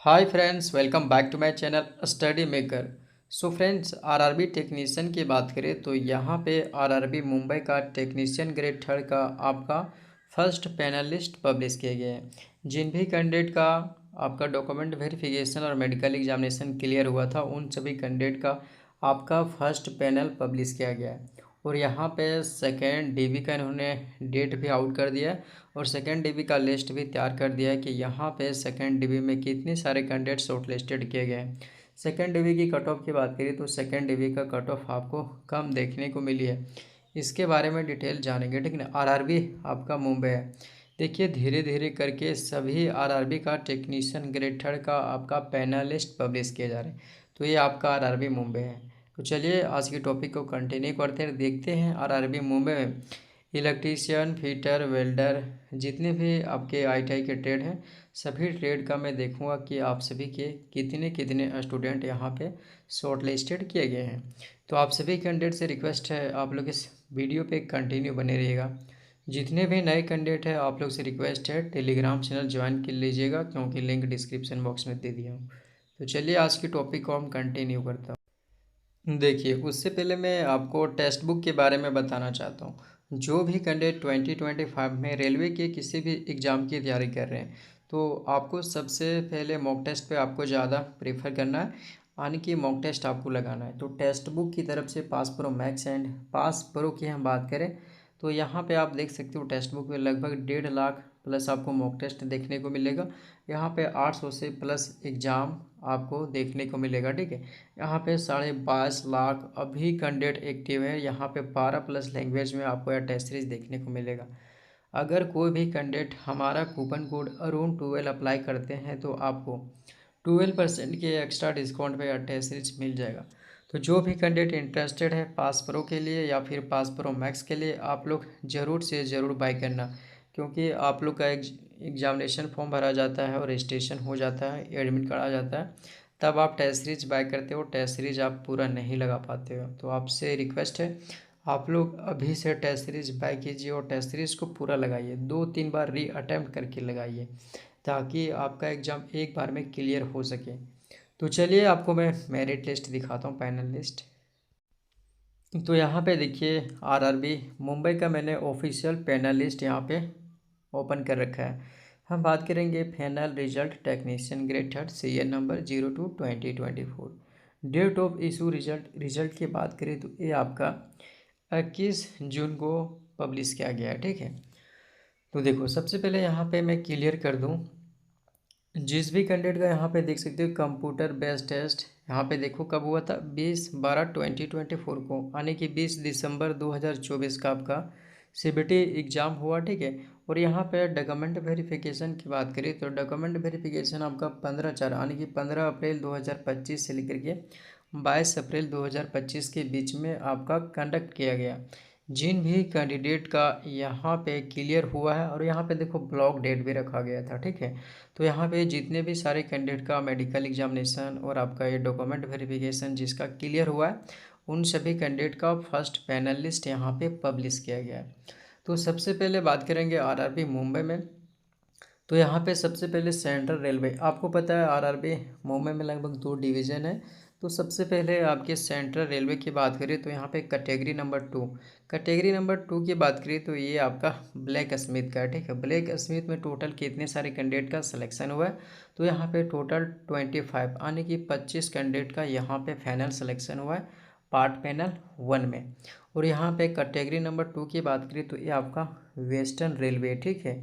Hi friends, welcome back to my channel study maker. So friends, RRB technician की बात करें तो यहाँ पे आरआरबी मुंबई का टेक्नीशियन ग्रेड थर्ड का आपका फर्स्ट पैनलिस्ट पब्लिश किए गए हैं। जिन भी कैंडिडेट का आपका डॉक्यूमेंट वेरिफिकेशन और मेडिकल एग्जामिनेशन क्लियर हुआ था, उन सभी कैंडिडेट का आपका फर्स्ट पैनल पब्लिश किया गया है। और यहाँ पे सेकेंड डीबी का इन्होंने डेट भी आउट कर दिया है और सेकेंड डीबी का लिस्ट भी तैयार कर दिया है कि यहाँ पे सेकेंड डीबी में कितने सारे कैंडिडेट शॉर्ट लिस्टेड किए गए हैं। सेकेंड डीबी की कट ऑफ की बात करें तो सेकेंड डीबी का कट ऑफ आपको कम देखने को मिली है। इसके बारे में डिटेल जानेंगे, ठीक है। आरआरबी आपका मुंबई है। देखिए, धीरे धीरे करके सभी आरआरबी का टेक्नीशियन ग्रेड थर्ड का आपका पैनलिस्ट पब्लिश किए जा रहे हैं। तो ये आपका आरआरबी मुंबई है। तो चलिए आज की टॉपिक को कंटिन्यू करते हैं, देखते हैं आरआरबी मुंबई में इलेक्ट्रीशियन, फिटर, वेल्डर, जितने भी आपके आईटीआई के ट्रेड हैं, सभी ट्रेड का मैं देखूंगा कि आप सभी के कितने कितने स्टूडेंट यहाँ पे शॉर्ट लिस्टेड किए गए हैं। तो आप सभी कैंडिडेट से रिक्वेस्ट है, आप लोग इस वीडियो पे कंटिन्यू बने रहिएगा। जितने भी नए कैंडिडेट हैं, आप लोग से रिक्वेस्ट है टेलीग्राम चैनल ज्वाइन कर लीजिएगा, क्योंकि लिंक डिस्क्रिप्शन बॉक्स में दे दिया हूँ। तो चलिए आज की टॉपिक को हम कंटिन्यू करता हूँ। देखिए, उससे पहले मैं आपको टेक्स्ट बुक के बारे में बताना चाहता हूँ। जो भी कैंडिडेट 2025 में रेलवे के किसी भी एग्ज़ाम की तैयारी कर रहे हैं, तो आपको सबसे पहले मॉक टेस्ट पे आपको ज़्यादा प्रेफर करना है, यानी कि मॉक टेस्ट आपको लगाना है। तो टेक्स्ट बुक की तरफ से pass pro max and pass pro की हम बात करें तो यहाँ पे आप देख सकते हो टेक्स्ट बुक में लगभग 1.5 लाख प्लस आपको मॉक टेस्ट देखने को मिलेगा। यहाँ पे 800 से प्लस एग्ज़ाम आपको देखने को मिलेगा, ठीक है। यहाँ पे 22.5 लाख अभी कैंडिडेट एक्टिव है। यहाँ पे 12 प्लस लैंग्वेज में आपको यह टेस्ट सीरीज देखने को मिलेगा। अगर कोई भी कैंडिडेट हमारा कूपन कोड अरुण12 अप्लाई करते हैं तो आपको 12% के एक्स्ट्रा डिस्काउंट पे यह टेस्ट सीरीज मिल जाएगा। तो जो भी कैंडिडेट इंटरेस्टेड है पास प्रो के लिए या फिर पास प्रो मैक्स के लिए, आप लोग ज़रूर से ज़रूर बाय करना, क्योंकि आप लोग का एग्जामिनेशन फॉर्म भरा जाता है और रजिस्ट्रेशन हो जाता है, एडमिट कार्ड आ जाता है, तब आप टेस्ट सीरीज बाय करते हो, टेस्ट सीरीज आप पूरा नहीं लगा पाते हो। तो आपसे रिक्वेस्ट है, आप लोग अभी से टेस्ट सीरीज बाय कीजिए और टेस्ट सीरीज को पूरा लगाइए, 2-3 बार री अटैम्प्ट करके लगाइए, ताकि आपका एग्ज़ाम एक बार में क्लियर हो सके। तो चलिए आपको मैं मेरिट लिस्ट दिखाता हूँ, पैनल लिस्ट। तो यहाँ पे देखिए, आरआरबी मुंबई का मैंने ऑफिशियल पैनल लिस्ट यहाँ पे ओपन कर रखा है। हम बात करेंगे final result technician grade third CN number 02/2024। Date of issue result की बात करें तो ये आपका 21 जून को पब्लिश किया गया है, ठीक है। तो देखो, सबसे पहले यहाँ पे मैं क्लियर कर दूँ, जिस भी कैंडिडेट का यहाँ पे देख सकते हो कंप्यूटर बेस्ड टेस्ट, यहाँ पे देखो कब हुआ था, 20/12/2024 को, यानी कि 20 दिसंबर 2024 का आपका सीबीटी एग्ज़ाम हुआ, ठीक है। और यहाँ पे डॉक्यूमेंट वेरिफिकेशन की बात करें तो डॉक्यूमेंट वेरिफिकेशन आपका 15/4 यानी कि 15 अप्रैल 2025 से लेकर के 22 अप्रैल 2025 के बीच में आपका कंडक्ट किया गया। जिन भी कैंडिडेट का यहाँ पे क्लियर हुआ है, और यहाँ पे देखो ब्लॉक डेट भी रखा गया था, ठीक है। तो यहाँ पे जितने भी सारे कैंडिडेट का मेडिकल एग्जामिनेशन और आपका ये डॉक्यूमेंट वेरिफिकेशन जिसका क्लियर हुआ है, उन सभी कैंडिडेट का फर्स्ट पैनल लिस्ट यहाँ पे पब्लिश किया गया है। तो सबसे पहले बात करेंगे आरआरबी मुंबई में। तो यहाँ पे सबसे पहले सेंट्रल रेलवे, आपको पता है आरआरबी मुंबई में लगभग 2 डिवीज़न है। तो सबसे पहले आपके सेंट्रल रेलवे की बात करें तो यहाँ पे कैटेगरी नंबर 2 की बात करें तो ये आपका ब्लैक स्मिथ का है, ठीक है। ब्लैक स्मिथ में टोटल कितने सारे कैंडिडेट का सिलेक्शन हुआ है, तो यहाँ पे टोटल 25 यानी कि 25 कैंडिडेट का यहाँ पे फाइनल सिलेक्शन हुआ है पार्ट पैनल 1 में। और यहाँ पे कैटेगरी नंबर 2 की बात करें तो ये आपका वेस्टर्न रेलवे, ठीक है।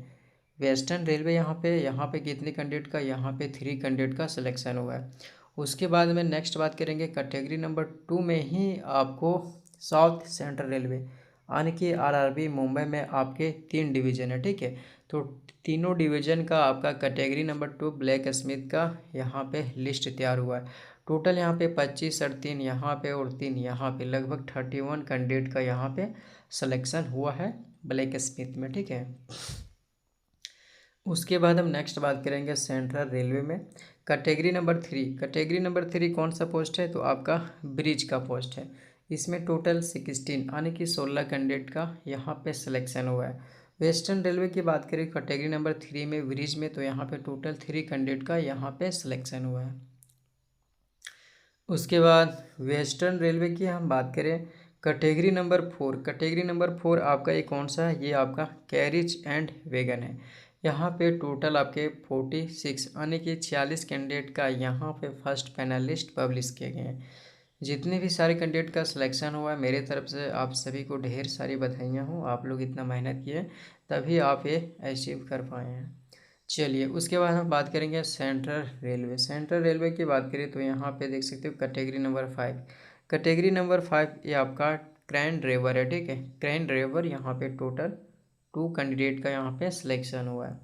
वेस्टर्न रेलवे यहाँ पे कितने कैंडिडेट का, यहाँ पे 3 कैंडिडेट का सिलेक्शन हुआ है। उसके बाद में नेक्स्ट बात करेंगे कैटेगरी नंबर 2 में ही आपको साउथ सेंट्रल रेलवे, यानी कि आरआरबी मुंबई में आपके 3 डिवीज़न है, ठीक है। तो तीनों डिवीज़न का आपका कैटेगरी नंबर 2 ब्लैक स्मिथ का यहाँ पे लिस्ट तैयार हुआ है। टोटल यहाँ पे 25 और 3 यहाँ पे और 3 यहाँ पे, लगभग 31 कैंडिडेट का यहाँ पे सिलेक्शन हुआ है ब्लैक स्मिथ में, ठीक है। उसके बाद हम नेक्स्ट बात करेंगे सेंट्रल रेलवे में कैटेगरी नंबर 3 कौन सा पोस्ट है, तो आपका ब्रिज का पोस्ट है। इसमें टोटल 16 यानी कि 16 कैंडिडेट का यहाँ पे सिलेक्शन हुआ है। वेस्टर्न रेलवे की बात करें कैटेगरी नंबर 3 में ब्रिज में, तो यहाँ पे टोटल 3 कैंडिडेट का यहाँ पे सिलेक्शन हुआ है। उसके बाद वेस्टर्न रेलवे की हम बात करें कैटेगरी नंबर 4, कैटेगरी नंबर 4 आपका ये कौन सा है, ये आपका कैरिज एंड वैगन है। यहाँ पे टोटल आपके 46 यानी कि 46 कैंडिडेट का यहाँ पे फर्स्ट पैनलिस्ट पब्लिश किए गए हैं। जितने भी सारे कैंडिडेट का सिलेक्शन हुआ है मेरे तरफ से आप सभी को ढेर सारी बधाइयाँ हो। आप लोग इतना मेहनत किए तभी आप ये अचीव कर पाए हैं। चलिए उसके बाद हम बात करेंगे सेंट्रल रेलवे। सेंट्रल रेलवे की बात करें तो यहाँ पे देख सकते हो कैटेगरी नंबर 5, कैटेगरी नंबर 5 ये आपका क्रेन ड्राइवर है, ठीक है। क्रेन ड्राइवर यहाँ पे टोटल 2 कैंडिडेट का यहाँ पे सिलेक्शन हुआ है।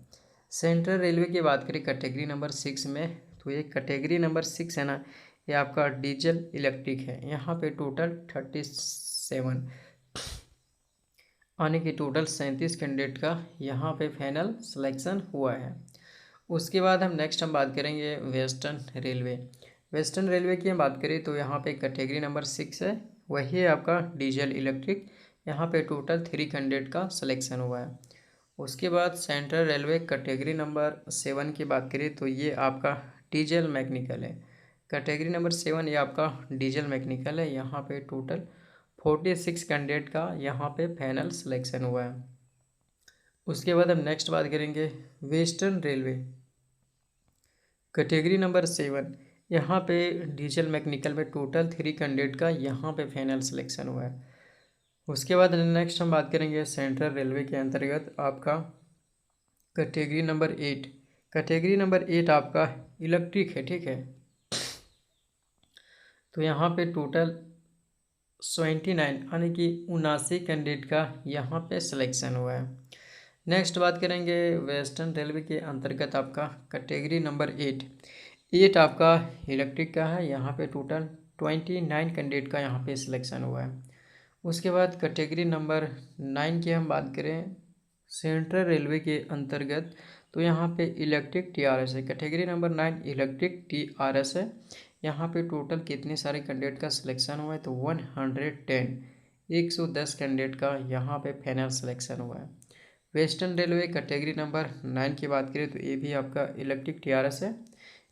सेंट्रल रेलवे की बात करें कैटेगरी नंबर 6 में, तो ये कैटेगरी नंबर 6 है ना, ये आपका डीजल इलेक्ट्रिक है। यहाँ पे टोटल 37 यानी कि टोटल 37 कैंडिडेट का यहाँ पे फाइनल सिलेक्शन हुआ है। उसके बाद हम नेक्स्ट बात करेंगे वेस्टर्न रेलवे। वेस्टर्न रेलवे की हम बात करें तो यहाँ पे कैटेगरी नंबर 6 है, वही है आपका डीजल इलेक्ट्रिक। यहाँ पे टोटल 3 कैंडिडेट का सिलेक्शन हुआ है। उसके बाद सेंट्रल रेलवे कैटेगरी नंबर 7 की बात करें तो ये आपका डीजल मैकेनिकल है। कैटेगरी नंबर 7 ये आपका डीजल मैकेनिकल है। यहाँ पे टोटल 46 कैंडिडेट का यहाँ पे फाइनल सिलेक्शन हुआ है। उसके बाद हम नेक्स्ट बात करेंगे वेस्टर्न रेलवे कैटेगरी नंबर 7। यहाँ पे डीजल मैकेनिकल में टोटल 3 कैंडिडेट का यहाँ पे फाइनल सिलेक्शन हुआ है। उसके बाद नेक्स्ट हम बात करेंगे सेंट्रल रेलवे के अंतर्गत आपका कैटेगरी नंबर 8। कैटेगरी नंबर 8 आपका इलेक्ट्रिक है, ठीक है। तो यहाँ पे टोटल 79 यानी कि 79 कैंडिडेट का यहाँ पे सिलेक्शन हुआ है। नेक्स्ट बात करेंगे वेस्टर्न रेलवे के अंतर्गत आपका कैटेगरी नंबर 8 आपका इलेक्ट्रिक का है। यहाँ पे टोटल 29 कैंडिडेट का यहाँ पे सिलेक्शन हुआ है। उसके बाद कैटेगरी नंबर 9 की हम बात करें सेंट्रल रेलवे के अंतर्गत, तो यहाँ पे इलेक्ट्रिक TRS है। कैटेगरी नंबर 9 इलेक्ट्रिक TRS है। यहाँ पे टोटल कितने सारे कैंडिडेट का सिलेक्शन हुआ है, तो 110 कैंडिडेट का यहाँ पे फाइनल सिलेक्शन हुआ है। वेस्टर्न रेलवे कैटेगरी नंबर 9 की बात करें तो ये भी आपका इलेक्ट्रिक TRS है।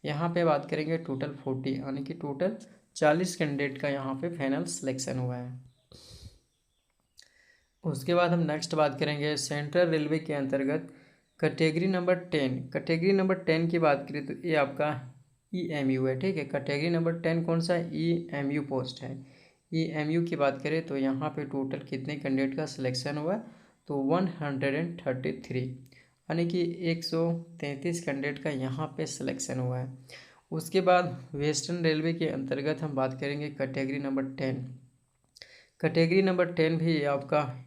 यहाँ पे बात करेंगे टोटल 40 यानी कि टोटल 40 कैंडिडेट का यहाँ पे फाइनल सिलेक्शन हुआ है। उसके बाद हम नेक्स्ट बात करेंगे सेंट्रल रेलवे के अंतर्गत कैटेगरी नंबर 10। कैटेगरी नंबर 10 की बात करें तो ये आपका EMU है, ठीक है। कैटेगरी नंबर 10 कौन सा है, EMU पोस्ट है। EMU की बात करें तो यहाँ पे टोटल कितने कैंडिडेट का सिलेक्शन हुआ है, तो 133 यानी कि 133 कैंडिडेट का यहाँ पे सिलेक्शन हुआ है। उसके बाद वेस्टर्न रेलवे के अंतर्गत हम बात करेंगे कैटेगरी नंबर 10। कैटेगरी नंबर 10 भी आपका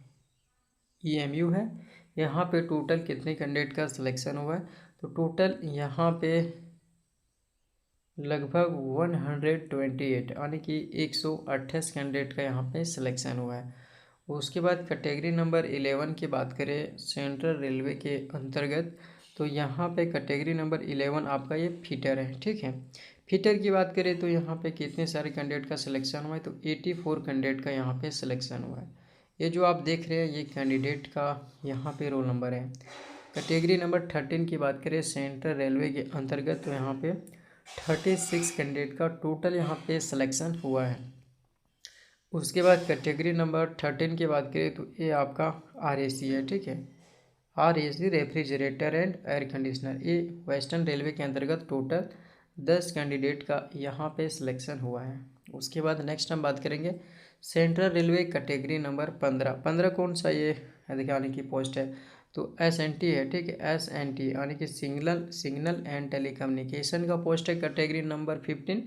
EMU है। यहाँ पे टोटल कितने कैंडिडेट का सिलेक्शन हुआ है, तो टोटल यहाँ पे लगभग 128 यानी कि 128 कैंडिडेट का यहाँ पे सिलेक्शन हुआ है। उसके बाद कैटेगरी नंबर 11 की बात करें सेंट्रल रेलवे के अंतर्गत, तो यहाँ पे कैटेगरी नंबर 11 आपका ये फिटर है, ठीक है। फिटर की बात करें तो यहाँ पे कितने सारे कैंडिडेट का सिलेक्शन हुआ है, तो 84 कैंडिडेट का यहाँ पे सिलेक्शन हुआ है। ये जो आप देख रहे हैं ये कैंडिडेट का यहाँ पे रोल नंबर है। कैटेगरी नंबर 13 की बात करें सेंट्रल रेलवे के अंतर्गत, तो यहाँ पे 36 कैंडिडेट का टोटल यहाँ पे सिलेक्शन हुआ है। उसके बाद कैटेगरी नंबर 13 की बात करें तो ये आपका RAC है, ठीक है। RAC refrigerator and air conditioner. ये वेस्टर्न रेलवे के अंतर्गत टोटल 10 कैंडिडेट का यहाँ पे सिलेक्शन हुआ है। उसके बाद नेक्स्ट हम बात करेंगे सेंट्रल रेलवे कैटेगरी नंबर 15 कौन सा ये यानी कि पोस्ट है, तो SNT है, ठीक है। SNT यानी कि सिग्नल एंड टेलीकम्युनिकेशन का पोस्ट है। कैटेगरी नंबर 15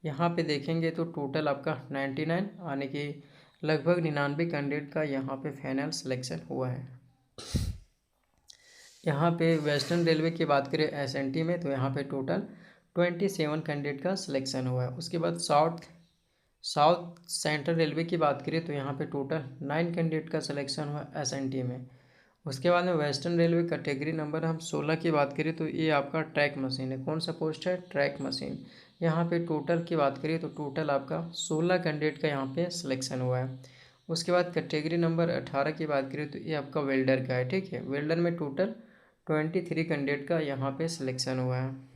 यहाँ पे देखेंगे तो टोटल आपका 99 यानी कि लगभग 99 कैंडिडेट का यहाँ पे फाइनल सिलेक्शन हुआ है। यहाँ पे वेस्टर्न रेलवे की बात करें SNT में, तो यहाँ पे टोटल 27 कैंडिडेट का सिलेक्शन हुआ है। उसके बाद साउथ सेंट्रल रेलवे की बात करें तो यहाँ पे टोटल 9 कैंडिडेट का सिलेक्शन हुआ SNT में। उसके बाद में वेस्टर्न रेलवे कैटेगरी नंबर हम 16 की बात करें तो ये आपका ट्रैक मशीन है। कौन सा पोस्ट है, ट्रैक मशीन। यहाँ पे टोटल की बात करें तो टोटल आपका 16 कैंडिडेट का यहाँ पे सिलेक्शन हुआ है। उसके बाद कैटेगरी नंबर 18 की बात करें तो ये आपका वेल्डर का है, ठीक है। वेल्डर में टोटल 23 कैंडिडेट का यहाँ पे सिलेक्शन हुआ है।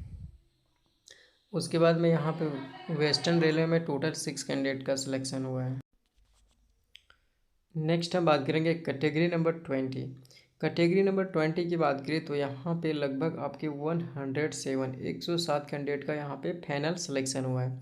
उसके बाद में यहाँ पे वेस्टर्न रेलवे में टोटल 6 कैंडिडेट का सिलेक्शन हुआ है। नेक्स्ट हम बात करेंगे कैटेगरी नंबर 20। कैटेगरी नंबर 20 की बात करें तो यहाँ पे लगभग आपके 107 कैंडिडेट का यहाँ पे फाइनल सिलेक्शन हुआ है।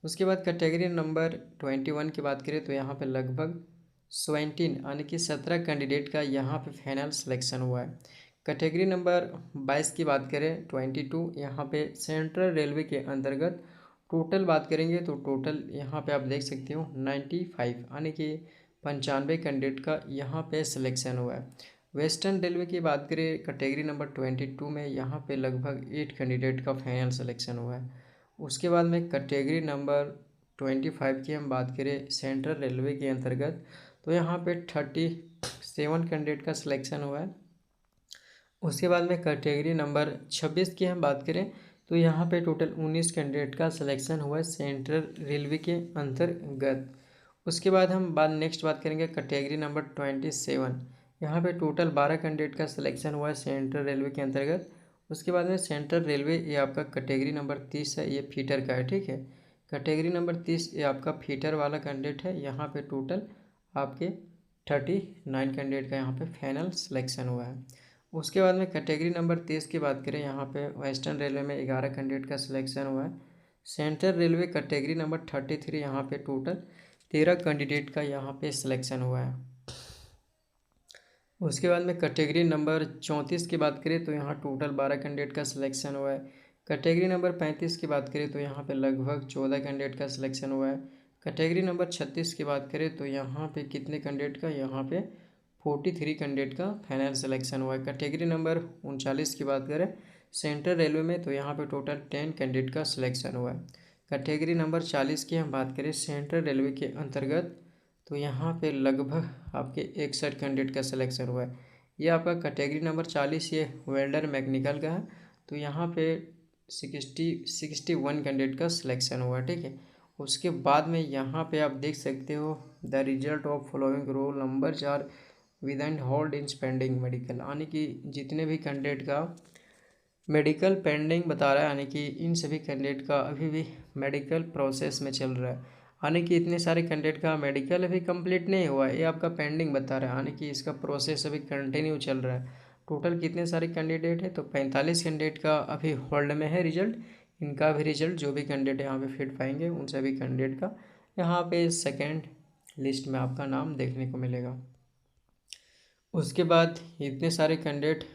उसके बाद कैटेगरी नंबर 21 की बात करें तो यहाँ पे लगभग 17 यानी कि 17 कैंडिडेट का यहाँ पे फाइनल सिलेक्शन हुआ है। कैटेगरी नंबर 22 की बात करें 22, यहाँ पे सेंट्रल रेलवे के अंतर्गत टोटल बात करेंगे तो टोटल यहाँ पे आप देख सकते हो 95 यानी कि 95 कैंडिडेट का यहाँ पे सिलेक्शन हुआ है। वेस्टर्न रेलवे की बात करें कैटेगरी नंबर 22 में यहाँ पे लगभग 8 कैंडिडेट का फाइनल सिलेक्शन हुआ है। उसके बाद में कैटेगरी नंबर 25 की हम बात करें सेंट्रल रेलवे के अंतर्गत तो यहाँ पे 37 कैंडिडेट का सिलेक्शन हुआ है। उसके बाद में कैटेगरी नंबर 26 की हम बात करें तो यहाँ पे टोटल 19 कैंडिडेट का सिलेक्शन हुआ है सेंट्रल रेलवे के अंतर्गत। उसके बाद हम नेक्स्ट बात करेंगे कैटेगरी नंबर 27। यहाँ पे टोटल 12 कैंडिडेट का सिलेक्शन हुआ है सेंट्रल रेलवे के अंतर्गत। उसके बाद में सेंट्रल रेलवे ये आपका कैटेगरी नंबर 30 है, ये फीटर का है, ठीक है। कैटेगरी नंबर 30 ये आपका फीटर वाला कैंडिडेट है। यहाँ पे टोटल आपके 39 कैंडिडेट का यहाँ पे फाइनल सिलेक्शन हुआ है। उसके बाद में कैटेगरी नंबर 23 की बात करें यहाँ पे वेस्टर्न रेलवे में 11 कैंडिडेट का सिलेक्शन हुआ है। सेंट्रल रेलवे कैटेगरी नंबर 33 यहाँ पे टोटल 13 कैंडिडेट का यहाँ पे सिलेक्शन हुआ है। उसके बाद में कैटेगरी नंबर 34 की बात करें तो यहाँ टोटल 12 कैंडिडेट का सिलेक्शन हुआ है। कैटेगरी नंबर 35 की बात करें तो यहाँ पे लगभग 14 कैंडिडेट का सिलेक्शन हुआ है। कैटेगरी नंबर 36 की बात करें तो यहाँ पे कितने कैंडिडेट का, यहाँ पे 43 कैंडिडेट का फाइनल सिलेक्शन हुआ है। कैटेगरी नंबर 39 की बात करें सेंट्रल रेलवे में तो यहाँ पे टोटल 10 कैंडिडेट का सिलेक्शन हुआ है। कैटेगरी नंबर 40 की हम बात करें सेंट्रल रेलवे के अंतर्गत तो यहाँ पे लगभग आपके 61 कैंडिडेट का सिलेक्शन हुआ है। ये आपका कैटेगरी नंबर 40 ये वेल्डर मैकेनिकल का है तो यहाँ पे 61 कैंडिडेट का सिलेक्शन हुआ है, ठीक है। उसके बाद में यहाँ पे आप देख सकते हो the result of following roll number 4 with and hold in pending medical, यानी कि जितने भी कैंडिडेट का मेडिकल पेंडिंग बता रहा है, यानी कि इन सभी कैंडिडेट का अभी भी मेडिकल प्रोसेस में चल रहा है, यानी कि इतने सारे कैंडिडेट का मेडिकल अभी कंप्लीट नहीं हुआ है, ये आपका पेंडिंग बता रहा है, यानी कि इसका प्रोसेस अभी कंटिन्यू चल रहा है। टोटल कितने सारे कैंडिडेट है तो 45 कैंडिडेट का अभी होल्ड में है रिजल्ट। इनका भी रिजल्ट जो भी कैंडिडेट यहाँ पे फिट पाएंगे उन सभी कैंडिडेट का यहाँ पे सेकेंड लिस्ट में आपका नाम देखने को मिलेगा। उसके बाद इतने सारे कैंडिडेट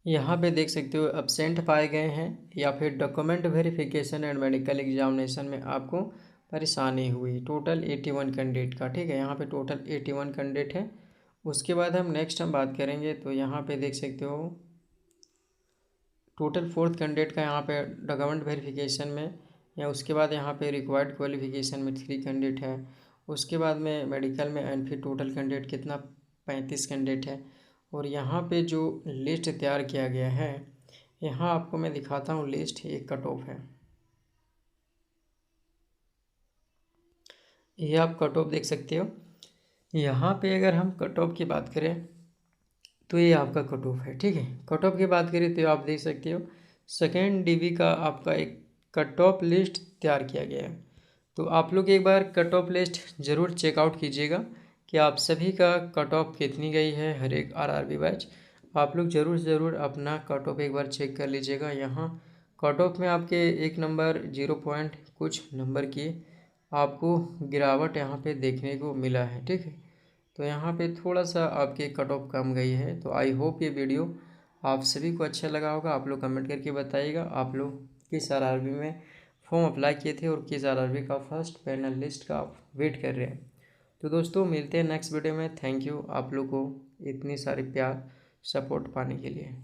यहाँ पे देख सकते हो एब्सेंट पाए गए हैं या फिर document verification and medical examination में आपको परेशानी हुई। टोटल 81 कैंडिडेट का, ठीक है, यहाँ पे टोटल 81 कैंडिडेट है। उसके बाद हम नेक्स्ट बात करेंगे तो यहाँ पे देख सकते हो टोटल 4th कैंडिडेट का यहाँ पे डॉक्यूमेंट वेरिफिकेशन में या उसके बाद यहाँ पे रिक्वायर्ड क्वालिफिकेशन में 3 कैंडिडेट है। उसके बाद में मेडिकल में एंड फिर टोटल कैंडिडेट कितना 35 कैंडिडेट है। और यहाँ पे जो लिस्ट तैयार किया गया है यहाँ आपको मैं दिखाता हूँ लिस्ट, एक कट ऑफ है, ये आप कट ऑफ देख सकते हो। यहाँ पे अगर हम कट ऑफ की बात करें तो ये आपका कट ऑफ है, ठीक है। कट ऑफ की बात करें तो आप देख सकते हो सेकेंड डीवी का आपका एक कट ऑफ लिस्ट तैयार किया गया है। तो आप लोग एक बार कट ऑफ लिस्ट ज़रूर चेकआउट कीजिएगा कि आप सभी का कट ऑफ कितनी गई है हर एक आरआरबी बैच। आप लोग ज़रूर अपना कट ऑफ एक बार चेक कर लीजिएगा। यहाँ कट ऑफ में आपके एक नंबर 0 पॉइंट कुछ नंबर की आपको गिरावट यहाँ पे देखने को मिला है, ठीक है। तो यहाँ पे थोड़ा सा आपके कट ऑफ कम गई है। तो आई होप ये वीडियो आप सभी को अच्छा लगा होगा। आप लोग कमेंट करके बताइएगा आप लोग किस आरआरबी में फॉर्म अप्लाई किए थे और किस आरआरबी का फर्स्ट पैनल लिस्ट का आप वेट कर रहे हैं। तो दोस्तों मिलते हैं नेक्स्ट वीडियो में। थैंक यू आप लोग को इतनी सारी प्यार सपोर्ट पाने के लिए।